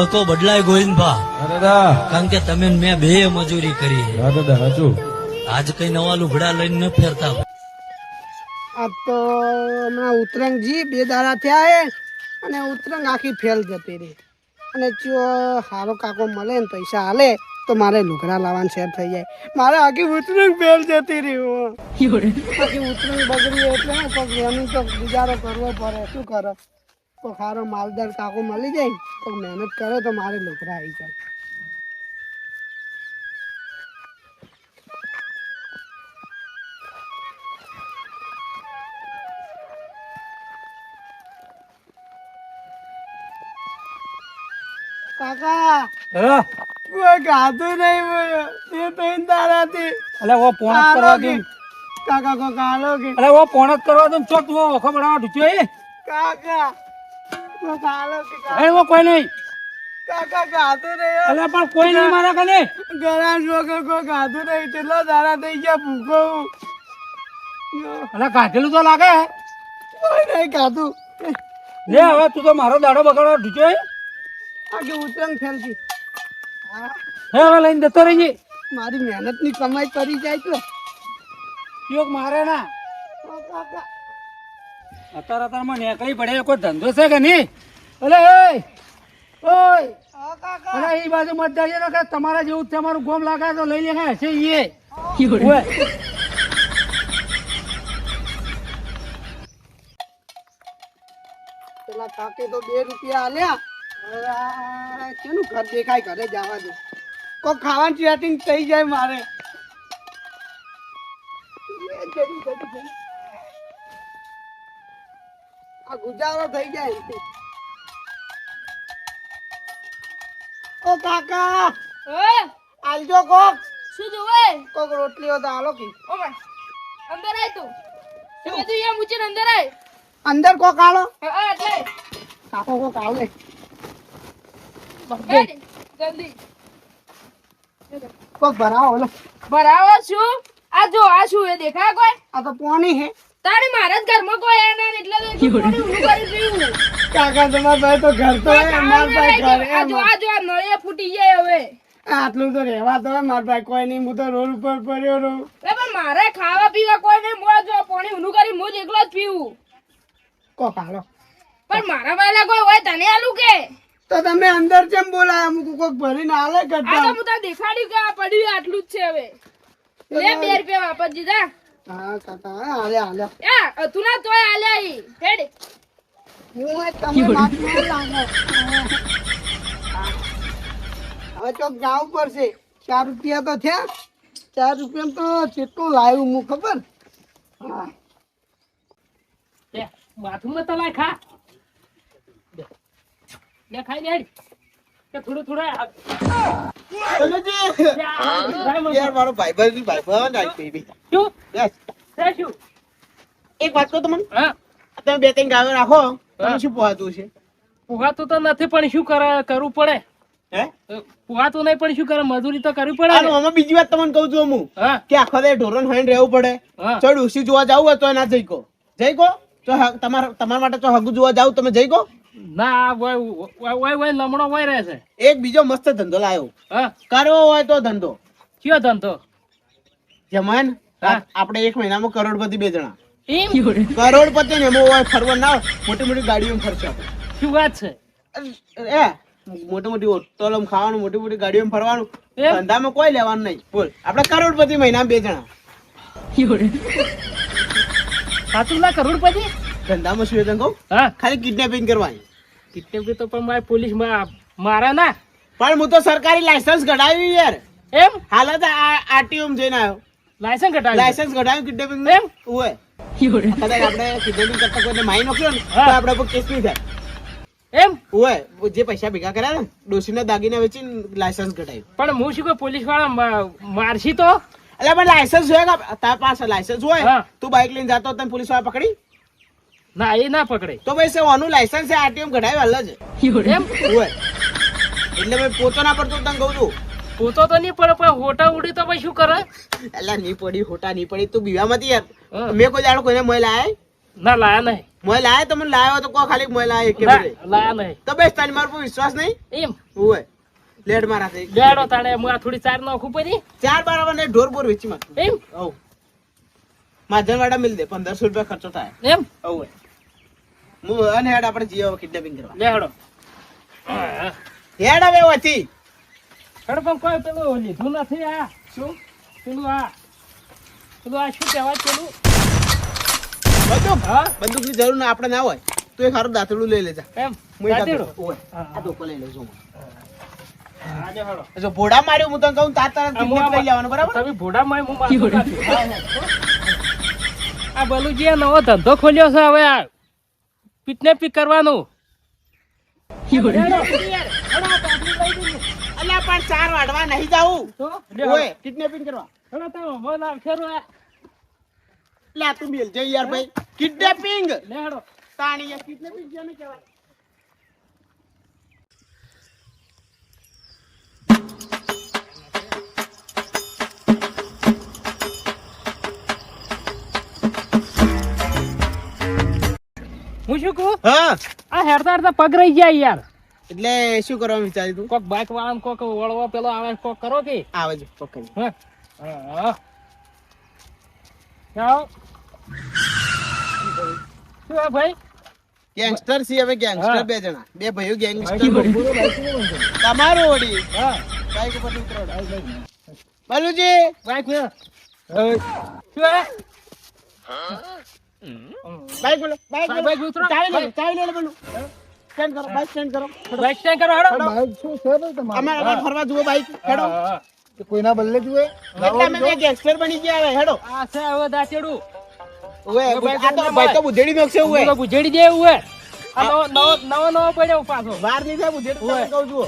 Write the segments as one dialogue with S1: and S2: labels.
S1: હવે તો બદલાય ગોવિંદભા. કારણ કે તમે ને મેં બે મજૂરી કરી. આજ કઈ નવા લુગડા લઈને ન ફેરતા.
S2: આ તો હમણાં ઉતરંગજી 2 દાડા થયા હે અને ઉતરંગ આખી ફેલ જતી રહી. અને જો હારો કાકો મળે ને પૈસા હાલે તો મારે લુગડા લાવવાનું શેર થઈ જાય. મારે આખી ઉતરંગ ફેલ જતી રહી. આખી ઉતરંગ બગડી એટલે કોઈક એનું તો ગુજારો કરવો પડે. શું કરો? કોઈ સારો માલદાર કાકો મળી જાય તો મહેનત કરે તો મારે લુગડા આવી જાય. કાકા કોઈ ગાતું નહીં બોલ્યો તે તો તારાથી.
S3: અલે ઓ પોણત કરવા દે
S2: કાકા કોઈ ગાલો કે
S3: અલે ઓ પોણત કરવા દે ચોક તું ઓખો બનાવા ઢુચ્યો એ
S2: કાકા કોઈ ગાલો કે
S3: અરે ઓ કોઈ નહીં.
S2: કાકા ગાતું નહીં.
S3: અલે પણ કોઈ નહીં મારા કને.
S2: ઘણા વગર કોઈ ગાતું નહીં. કેટલો દાડા થઈ ગયા ભૂખો.
S3: અલે કાઢેલું તો લાગે.
S2: કોઈ નહીં ગાતું.
S3: લે હવે તું તો મારો દાડો બગાડવા ઢુચ્યો એ.
S2: આખી ઉતરંગ ફેલતી.
S3: હે હવે લઈને જતો રહીજે.
S2: મારી મહેનતની કમાઈ કરી જાય તો
S3: યોગ મારે ના
S2: કાકા
S3: અત્યારમાં નીકળી પડે કોઈ ધંધો છે કે નહીં? અલે ઓય
S2: કાકા
S3: અરે એ બાજુ મત જાજે ને કે તમારા જેવું જ તમારું ગોમ લાગે તો લઈ લે છે એ.
S2: પેલા કાકે તો 2 રૂપિયા આલ્યા. કેનું ઘર દેખાય? ઘરે જવા દે. કોઈ ખાવાનું સેટિંગ થઈ જાય મારે. આ ગુજારો થઈ જાય. ઓ કાકા આલજો કોક.
S4: શું જોવે?
S2: કોક રોટલીઓ તો આલો કે.
S4: ઓ ભાઈ અંદર આય તું. તે બધું અહીંયા મૂકીને અંદર આય.
S2: અંદર કોક આલો.
S4: હા એટલે
S2: કાકો કોક આલે.
S4: હેડ જલ્દી
S2: કોક ભરાવો લો.
S4: ભરાવો શું? આ જો આ શું એ દેખાય કોઈ?
S2: આ તો પાણી હે.
S4: તારી મારા જ ઘરમાં કોઈ આયા ના એટલે તો એટલું પાણી ઊંધું કરી પીવું.
S2: કાકા તમારા ભાઈ તો ઘર તો હે. માર ભાઈ ઘર હે.
S4: આ જો નળિયા ફૂટી જાય હવે.
S2: આટલું તો રહેવા તો હે. માર ભાઈ કોઈ નહીં. હું તો રોડ ઉપર પડ્યો રહું.
S4: એ પણ મારે ખાવા પીવા કોઈ નહીં. મોં જો પાણી ઊંધું કરી હું જ એકલો જ પીવું.
S2: કોક આલો.
S4: પણ મારા વાયલા કોઈ હોય તને આલું કે?
S2: તો તમે અંદર કેમ બોલાયા? મૂકું કોક ભરીને આલે
S4: આ તો
S2: કરતા.
S4: હું તને દેખાડ્યું કે આ પડ્યું આટલું જ છે હવે. લે 2 રૂપિયા વાપસ દીધા.
S2: હા કાકા આલે આલે.
S4: એ તું ના તોય આલ્યા ઈ. હેડ
S2: હું તમે વાત ન લાગો. હવે ચોક જવું પડશે. 4 રૂપિયા તો થયા. 4 રૂપિયા તો કેટલું લાવ્યું હું ખબર? હા
S3: બાથરૂમ તો લાય ખા લે ખાઈ લે કે થોડું થોડું
S2: યાર મારો ભાઈબંધ બેબી.
S3: શું
S2: યસ
S3: છે શું?
S2: એક વાત કહું તમને.
S3: હા
S2: તમે 2-3 ગાયો રાખો. તમે શું પોહાતું છે?
S3: પુગાતું તો નથી પણ શું કરવું પડે?
S2: હે
S3: પુગાતું નહીં પણ શું કરે? મજૂરી તો કરવી પડે ને.
S2: આમાં બીજી વાત તમને કહું છું હું
S3: હા
S2: કે આખો દે ઢોરણ ખાઈને રહેવું પડે.
S3: હા
S2: ચો ડોસી જોવા જાવ હોય તો ના જઈ કો તો તમારા માટે તો હગુ જોવા જાવ તમે જઈ કો.
S3: ના વય લમણો વય રહે છે.
S2: એક બીજો મસ્ત ધંધો લાવ્યો.
S3: હા
S2: કરવો હોય તો ધંધો
S3: કયો ધંધો?
S2: જમાન
S3: હા.
S2: આપણે 1 મહિનામાં કરોડપતિ 2 જણા.
S3: એમ
S2: કરોડપતિ ને એમાં હોય ફરવા ના મોટી મોટી ગાડીઓમાં ફરશે આપણે.
S3: શું વાત છે?
S2: એ મોટી મોટી હોટલોમાં ખાવાનું, મોટી મોટી ગાડીઓમાં ફરવાનું.
S3: એમ?
S2: ધંધામાં કોઈ લેવાનું નહીં. બોલ આપણે કરોડપતિ મહિનામાં 2 જણા.
S3: સાચું ના કરોડપતિ?
S2: ધંધામાં શું છે કહું?
S3: હા
S2: ખાલી કિડનેપિંગ કરવાની.
S3: કિડનેપ તો પણ મારી પોલીસ મારા ના.
S2: પણ હું તો સરકારી લાયસન્સ કઢાવ્યું યાર.
S3: એમ
S2: હાલ જ આરટીઓ જઈને આવ્યો.
S3: લાયસન્સ કટાવી
S2: લાયસન્સ કઢાવ્યું કિડનેપિંગ
S3: એમ?
S2: હોય. કદાચ આપણે કિડનેપિંગ કરતા કોઈને મારી નાખ્યો ને તો
S3: હા.
S2: આપણે પર કેસ નહીં થાય.
S3: એમ
S2: હોય જે પૈસા ભેગા કર્યા ને ડોસીના દાગીના વેચીને લાયસન્સ કઢાવ્યું.
S3: પણ હું શું કહું પોલીસ વાળા મારશી તો
S2: એટલે પણ લાયસન્સ હોય કે તારા પાસે લાયસન્સ હોય
S3: હા.
S2: તું બાઇક લઈને જતો તને પોલીસ વાળા પકડી
S3: ના એ ના પકડે.
S2: તો ભાઈ છે ઓનું લાયસન્સ છે આરટીઓ કઢાવ્યું હાલ જ
S3: એમ
S2: હોય. એટલે ભાઈ પોતો ના પડતો તને કહું છું.
S3: પોતો તો નહીં પડે પણ હોટા ઉડી તો ભાઈ શું કરે?
S2: એટલે નહીં પડી હોટા નહીં પડી તું બીવામાંથી યાર.
S3: હા.
S2: મેં કોઈ દાડો કોઈને મોય લાય
S5: ના લાયા નહીં.
S2: મોય લાયા તો મને લાયો તો કો ખાલી મોય લાયા કે
S5: ના,
S2: બરે
S5: લાયા નહીં.
S2: તો બેસ તારી માર પર વિશ્વાસ નહીં
S5: એમ
S2: ઓય લેડ મારા થઈ
S5: લેડો તાણે હું આ થોડી ચાર નાખું પડી.
S2: ચાર બાર ને ઢોર બોર વેચી માં
S5: એમ
S2: ઓ માધનવાડા મિલ દે 1500 રૂપિયા ખર્ચો થાય
S5: એમ
S2: ઓય હું અને હેડ આપણે જીઓ કિડનેપિંગ કરવા
S5: લેડો.
S2: હેડ હવે ઓથી
S5: હેડ પણ કોઈ પેલું લીધું નથી. આ
S2: શું
S5: પેલું આ શું કહેવાય પેલું?
S2: બંદૂક
S5: હા
S2: બંદૂકની જરૂર ના આપણે ના હોય તો એક હારું દાંતરડું લઈ લેજા
S5: એમ
S2: મુઈ
S5: દાંતરડું?
S2: ઓય
S5: હા,
S2: આ ધોકો લઈ લેજો
S5: આજે હેડો.
S2: જો ભોડા માર્યો હું તને કહું તાર તાર
S5: આ હું
S2: કિડનેપ લઈ લેવાનું બરાબર
S5: તમે ભોડામાં હું મારતો નથી. આ બલુજીએ નવો ધંધો ખોલ્યો છે હવે આ કિડનેપિંગ કરવાનું.
S2: અલ્યા પણ ચાર વાડવા નહીં જાવું
S5: તો
S2: ઓય કિડનેપિંગ કરવા
S5: હેડો તો ફોન આવશે રો આ.
S2: લા તું મેલ જઈ યાર ભાઈ કિડનેપિંગ
S5: લે હેડો.
S2: તાણી યાર કિડનેપિંગ જેને કહેવાય
S5: હું શું કહું?
S2: હા
S5: આ હેડતા હેડતા પગ રહી ગયા યાર.
S2: એટલે શું કરવાનું વિચારી તું
S5: કોક બાઇક વાળાને કોક વળવો પેલો આવે કોક કરો કે
S2: આવે છે પકડી
S5: હા હા જાઓ. શું હે ભાઈ?
S2: ગેંગસ્ટર સી હવે ગેંગસ્ટર
S5: હા.
S2: બે જણા બે ભાઈઓ ગેંગસ્ટર તમારું ઓડી
S5: હા
S2: બાઈક ઉપર ઉતરો બાલુજી
S5: બાઇક ને શું હે?
S2: બાઈક બોલો બાઈક બોલો
S5: બાઈક ઉતરો.
S2: ચાવી લે બોલું સ્ટેન્ડ કરો બાઈક સ્ટેન્ડ કરો
S5: બાઇક સ્ટેન્ડ કરો હેડો.
S2: અમારે ફરવા જુઓ બાઈક હેડો
S5: હા, હા.
S2: કોઈના બદલે જુએ એટલે અમે બે ગેંગસ્ટર બની ગયા હવે હેડો
S5: આ છે હવે દાંતેડું.
S2: ઓએ આ તો ભાઈ તો બુધેડી નોખશે ઓએ
S5: પેલો બુજેડી દે એવું હે. આ નવો પડ્યો પાછો.
S2: વાર નહીં થાય બુધેડી
S5: ઓએ.
S2: તમે કહું જુઓ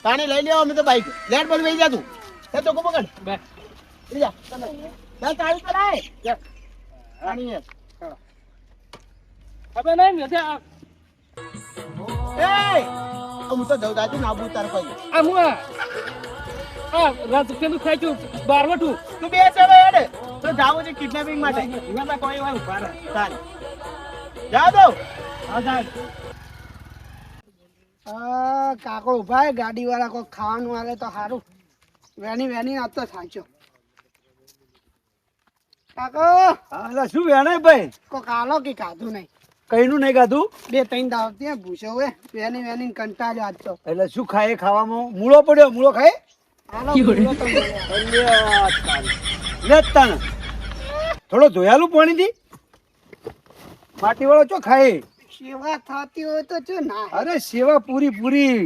S2: પાણી લઈ લેવા અમે તો બાઈક લેટ બંધ વહી જા તું એ તો પકડ
S5: બે.
S2: લઈ જા ચાલ ચાવી કરાય પાણી હે
S5: હવે નહીં મેં આ
S2: એ હું તો જઉં દાદી ના આબુ તાર કોઈ
S5: હું આ રાત પેલું ખાઈશું બારવટું.
S2: તું બે છે હવે હેડ તો જાવું છે કિડનેપિંગ માટે
S5: એમાં કોઈ વાર ઉભા રહે.
S2: ચાલ જા દો
S5: હા સાહેબ.
S2: કાકો ઉભા ગાડી વાળા કોઈ ખાવાનું આવે તો સારું વેની વેની આ તો સાચો કાકો
S3: અલા શું વેણાય ભાઈ
S2: કો કાલો કે ખાધું નહીં
S3: કઈનું નહીં ખાધું
S2: બે ત્રણ દાવ ત્યાં ભૂસો હોય વેની વેની કંટાળ્યો આજ તો
S3: એટલે શું ખાય ખાવામાં મૂળો પડ્યો મૂળો ખાય
S2: હાલો ભૂલો તો મળ્યો.
S3: લે તાણ થોડો ધોયાલું પાણી થી માટી વાળો ચો ખાય
S2: સેવા થતી હોય તો શું ના
S3: અરે સેવા પૂરી પૂરી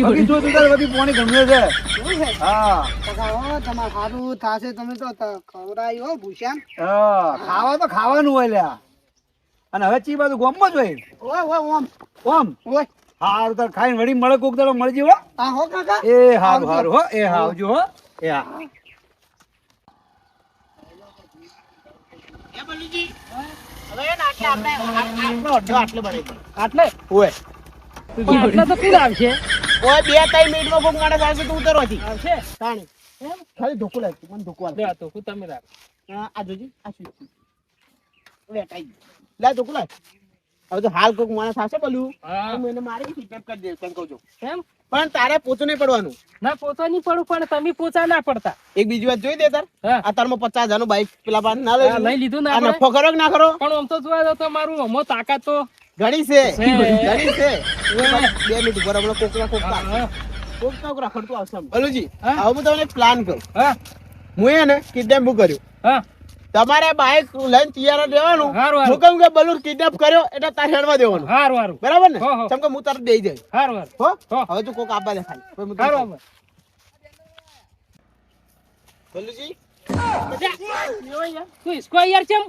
S3: બાકી જો તું તારે બધી પાણી ગમે છે
S2: એવું છે
S3: હા
S2: કાકા હો તમારે સારું થાશે તમે તો ખવડાવી હો ભૂસ્યા
S3: હા ખાવા તો ખાવાનું હોય લ્યા અને હવે ચી બાજુ ગોમમાં જ હોય
S2: ઓય ઓય ઓમ
S3: ઓમ
S2: ઓય
S3: હારું તાર ખાઈને વળી મળે કોક તારો મળજી હો
S2: આ હો કાકા
S3: એ હારું હારું હો એ આવજો હો એ હા
S2: એ બલુજી હવે એ નાખે આપણે આટલો અડધો આટલો બને
S5: આટલે
S2: ઓય
S5: આટલે તો કોણ આવશે?
S2: ઓય 2-3 મિનિટમાં કોક માણસ આવશે તો ઉતરો હતી
S5: આવશે
S2: તાણી ખાલી ધોકો લાગ મને ધોકો આલ
S5: લે આ તો હું તમે રાખ.
S2: આ જોજી આ શું વેટાઈ લે ધોકો લાગ હવે તો હાલ કોક માણસ આવશે બોલું
S5: હા.
S2: હું એને મારી કિડનેપ કરી દે તને કહું છું
S5: એમ
S2: પણ તારે પોતું નહીં પડવાનું
S5: ના પોતા નહીં પડું પણ તમે પોચા ના પડતા.
S2: એક બીજી વાત જોઈ દે તાર
S5: હા.
S2: આ તારમાં 50,000 નું બાઈક પેલા પાસે ના
S5: હા, લઈ લીધું ને
S2: આ
S5: આપણે.
S2: નફો કરો કે ના કરો
S5: પણ આમ તો જોવા જાવ તો મારું અમો તાકાત તો
S2: ઘણી છે
S5: છે.
S2: ઘણી છે 2 મિનિટ ઉપર હમણાં કોકરા કોકરા
S5: હા,
S2: કોકરા રખડતું આવશે બલુજી
S5: હા.
S2: હવે હું તમને એક પ્લાન કરું
S5: હા
S2: હું એને કિડનેપ કર્યું
S5: હા
S2: તમારે બાઈક લઈને તૈયાર રહેવાનું
S5: હારું, હારું.
S2: હું કહું કે બલુર કિડનેપ કર્યો એટલે તારે હેડવા દેવાનું
S5: હારું હારું
S2: બરાબર ને
S5: હો, હો.
S2: કેમ કે હું તારે દઈ જાય
S5: હારું હારું
S2: હો
S5: હો.
S2: હવે તું કોક આપવા દે ખાલી પછી હું તને
S5: હારું
S2: કહું.
S5: હવે.
S2: બલુજી
S5: તું ઇસકો યાર ચમ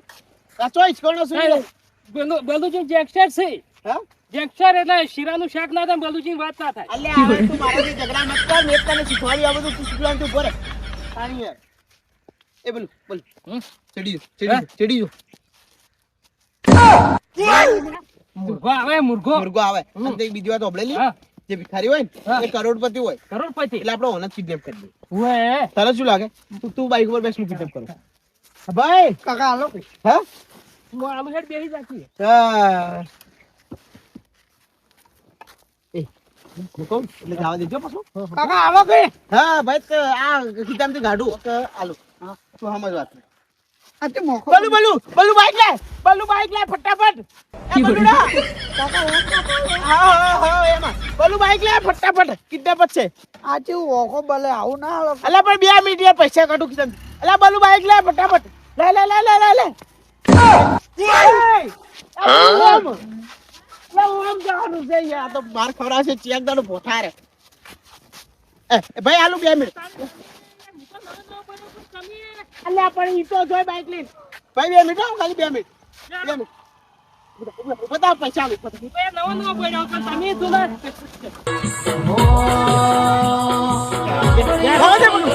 S2: આ ચોઈસ કોનો શું
S5: બલુજી જેક્સ્ટર છે.
S2: હા
S5: જેક્સ્ટર એટલે શીરાનું શાક ના થાય બલુજી વાત ના થાય.
S2: અલ્યા હવે તું મારાથી ઝઘડા મત કર મેં તને શીખવાડ્યું આ બધું તું શીખવાનું તું ભરે તાણી યાર એ બોલ બોલ
S5: હમ?
S2: ચડી
S5: હા?
S2: ચડી જો
S5: મુર્ગો આવે મુર્ગો
S2: મુર્ગો આવે અને તે બીજી વાત ઓબળેલી
S5: હા
S2: જે ભિખારી હોય
S5: હા.
S2: ને એ કરોડપતિ હોય
S5: કરોડપતિ
S2: એટલે આપણે ઓને કિડનેપ કરી દઈએ
S5: ઓએ
S2: તને શું લાગે તું બાઈક ઉપર બેસ કિડનેપ કરો ભાઈ કાકા હાલો હા
S5: હું આલુ હેડ બેહી જાતી
S3: હા એટલે જવા દેજો પાછું
S2: કાકા આવો કે
S3: હા ભાઈ તો આ ખીચામાંથી ગાડું તો આલુ હા તું સમજ વાત
S2: આ તે મોખો
S3: બલુ બાઈક લે ફટાફટ એ બલુડા હા એમાં બલુ બાઈક લે ફટાફટ કિડનેપ છે
S2: આ જેવું ઓખો ભલે આવું ના હાલો
S3: અલા પણ 2 મિનિટ યાર પૈસા કાઢું કિશન અલા બલુ બાઈક લે ફટાફટ લે ઓમ જવાનું છે યાર આ તો બાર ખવડાવશે ચેક દાડો ભોથા રે ભાઈ આલુ 2 મિનિટ અલ્યા પણ ઈ તો જોઈ બાઈક લઈને ભાઈ 2 મિનિટ ખાલી 2 મિનિટ બધા પૈસા આલુ
S5: નવો બોલ્યો પણ તમે તું ના
S3: યાર હવે બોલું